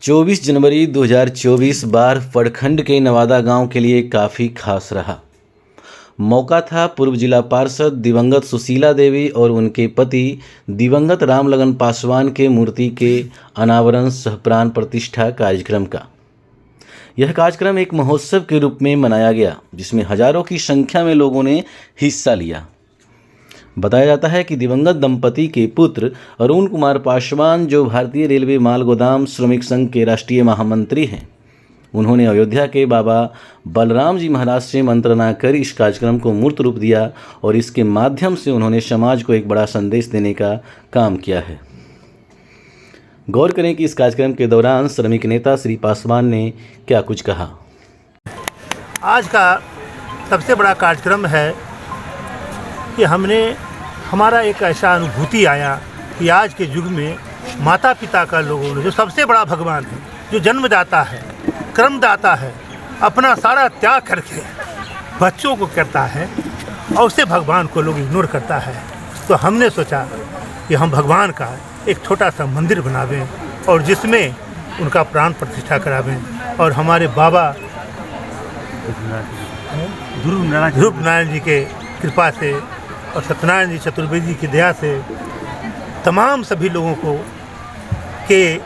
24 जनवरी 2024 बार प्रखंड के नवादा गांव के लिए काफ़ी खास रहा। मौका था पूर्व जिला पार्षद दिवंगत सुशीला देवी और उनके पति दिवंगत रामलगन पासवान के मूर्ति के अनावरण सह प्राण प्रतिष्ठा कार्यक्रम का। यह कार्यक्रम एक महोत्सव के रूप में मनाया गया, जिसमें हजारों की संख्या में लोगों ने हिस्सा लिया। बताया जाता है कि दिवंगत दंपति के पुत्र अरुण कुमार पासवान, जो भारतीय रेलवे माल गोदाम श्रमिक संघ के राष्ट्रीय महामंत्री हैं, उन्होंने अयोध्या के बाबा बलराम जी महाराज से मंत्रणा कर इस कार्यक्रम को मूर्त रूप दिया और इसके माध्यम से उन्होंने समाज को एक बड़ा संदेश देने का काम किया है। गौर करें कि इस कार्यक्रम के दौरान श्रमिक नेता श्री पासवान ने क्या कुछ कहा। आज का सबसे बड़ा कार्यक्रम है कि हमारा एक ऐसा अनुभूति आया कि आज के युग में माता पिता का लोगों ने, जो सबसे बड़ा भगवान है, जो जन्मदाता है, कर्मदाता है, अपना सारा त्याग करके बच्चों को करता है और उसे भगवान को लोग इग्नोर करता है। तो हमने सोचा कि हम भगवान का एक छोटा सा मंदिर बनावें और जिसमें उनका प्राण प्रतिष्ठा करावें और हमारे बाबा ध्रुव नारायण जी के कृपा से और सत्यनारायण जी चतुर्वेदी की दया से तमाम सभी लोगों के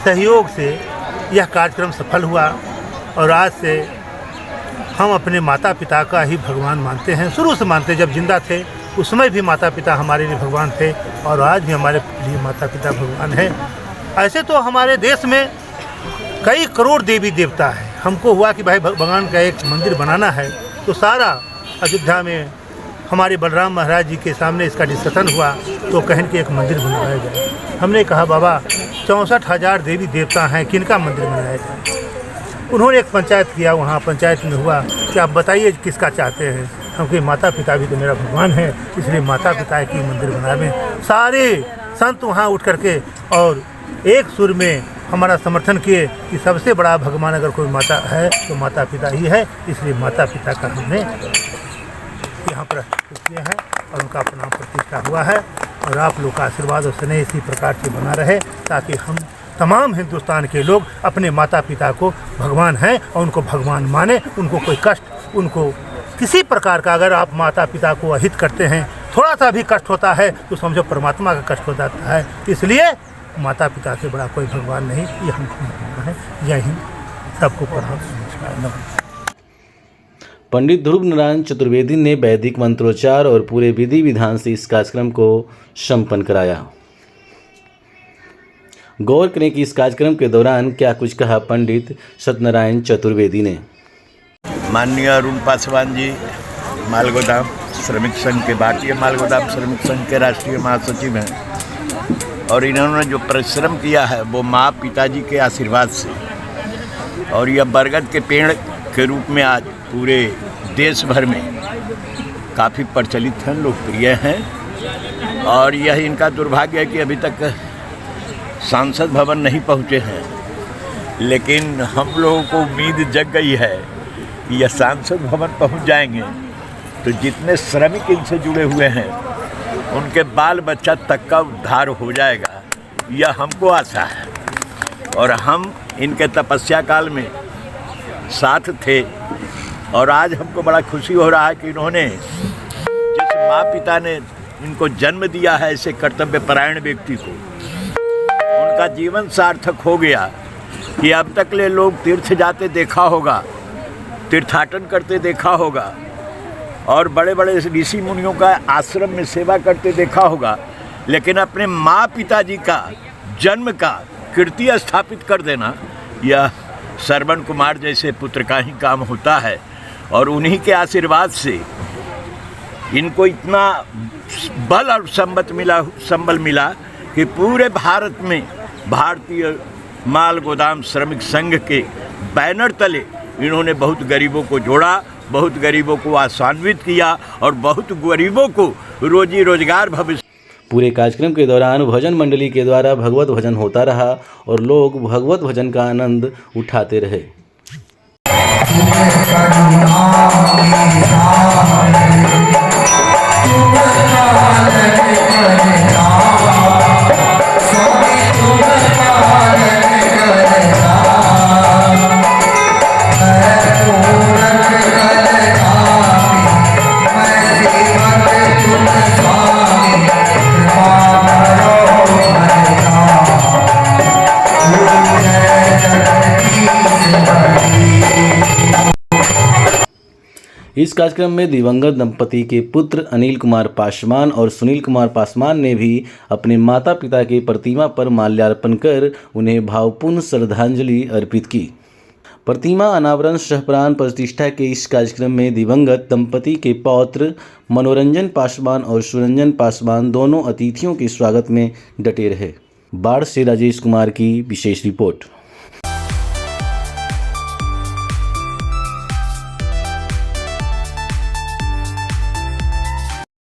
सहयोग से यह कार्यक्रम सफल हुआ। और आज से हम अपने माता पिता का ही भगवान मानते हैं, शुरू से मानते। जब जिंदा थे उस समय भी माता पिता हमारे लिए भगवान थे और आज भी हमारे लिए माता पिता भगवान हैं। ऐसे तो हमारे देश में कई करोड़ देवी देवता है। हमको हुआ कि भाई भगवान का एक मंदिर बनाना है, तो सारा अयोध्या में हमारे बलराम महाराज जी के सामने इसका डिस्कशन हुआ, तो कहन कि एक मंदिर बनवाया जाए। हमने कहा बाबा 64,000 देवी देवता हैं, किनका मंदिर बनाया जाए। उन्होंने एक पंचायत किया, वहाँ पंचायत में हुआ कि आप बताइए किसका चाहते हैं। क्योंकि माता पिता भी तो मेरा भगवान है, इसलिए माता पिता की मंदिर बनावे। सारे संत वहाँ उठ करके और एक सुर में हमारा समर्थन किए कि सबसे बड़ा भगवान अगर कोई माता है तो माता पिता ही है, इसलिए माता पिता का हमने यहाँ पर किया है और उनका प्रणाम प्रतिष्ठा हुआ है। और आप लोग का आशीर्वाद और स्नेह इसी प्रकार से बना रहे, ताकि हम तमाम हिंदुस्तान के लोग अपने माता पिता को भगवान हैं और उनको भगवान माने। उनको कोई कष्ट, उनको किसी प्रकार का, अगर आप माता पिता को अहित करते हैं, थोड़ा सा भी कष्ट होता है तो समझो परमात्मा का कष्ट हो जाता है। इसलिए माता पिता से बड़ा कोई भगवान नहीं, ये हमको मानना है। यही सबको प्रणाम नमस्कार। पंडित ध्रुव नारायण चतुर्वेदी ने वैदिक मंत्रोच्चार और पूरे विधि विधान से इस कार्यक्रम को संपन्न कराया। गौर करें कि इस कार्यक्रम के दौरान क्या कुछ कहा पंडित सत्यनारायण चतुर्वेदी ने। माननीय अरुण पासवान जी मालगोदाम श्रमिक संघ के, भारतीय मालगोदाम श्रमिक संघ के राष्ट्रीय महासचिव हैं और इन्होंने जो परिश्रम किया है वो माँ पिताजी के आशीर्वाद से, और यह बरगद के पेड़ के रूप में आज पूरे देश भर में काफ़ी प्रचलित हैं, लोकप्रिय हैं। और यह इनका दुर्भाग्य है कि अभी तक सांसद भवन नहीं पहुँचे हैं, लेकिन हम लोगों को उम्मीद जग गई है कि यह सांसद भवन पहुँच जाएंगे तो जितने श्रमिक इनसे जुड़े हुए हैं उनके बाल बच्चा तक का उद्धार हो जाएगा, यह हमको आशा है। और हम इनके तपस्या काल में साथ थे और आज हमको बड़ा खुशी हो रहा है कि इन्होंने, जिस माँ पिता ने इनको जन्म दिया है ऐसे कर्तव्यपरायण व्यक्ति को, उनका जीवन सार्थक हो गया। कि अब तक ले लोग तीर्थ जाते देखा होगा, तीर्थाटन करते देखा होगा और बड़े बड़े ऋषि मुनियों का आश्रम में सेवा करते देखा होगा, लेकिन अपने माँ पिताजी का जन्म का कीर्ति स्थापित कर देना, यह श्रवण कुमार जैसे पुत्र का ही काम होता है। और उन्हीं के आशीर्वाद से इनको इतना बल और संबल मिला कि पूरे भारत में भारतीय माल गोदाम श्रमिक संघ के बैनर तले इन्होंने बहुत गरीबों को जोड़ा, बहुत गरीबों को आशान्वित किया और बहुत गरीबों को रोजी रोजगार भविष्य। पूरे कार्यक्रम के दौरान भजन मंडली के द्वारा भगवत भजन होता रहा और लोग भगवत भजन का आनंद उठाते रहे। इस कार्यक्रम में दिवंगत दंपति के पुत्र अनिल कुमार पासवान और सुनील कुमार पासवान ने भी अपने माता पिता की प्रतिमा पर माल्यार्पण कर उन्हें भावपूर्ण श्रद्धांजलि अर्पित की। प्रतिमा अनावरण सह प्राण प्रतिष्ठा के इस कार्यक्रम में दिवंगत दंपति के पौत्र मनोरंजन पासवान और सुरंजन पासवान दोनों अतिथियों के स्वागत में डटे रहे। बाढ़ से राजेश कुमार की विशेष रिपोर्ट।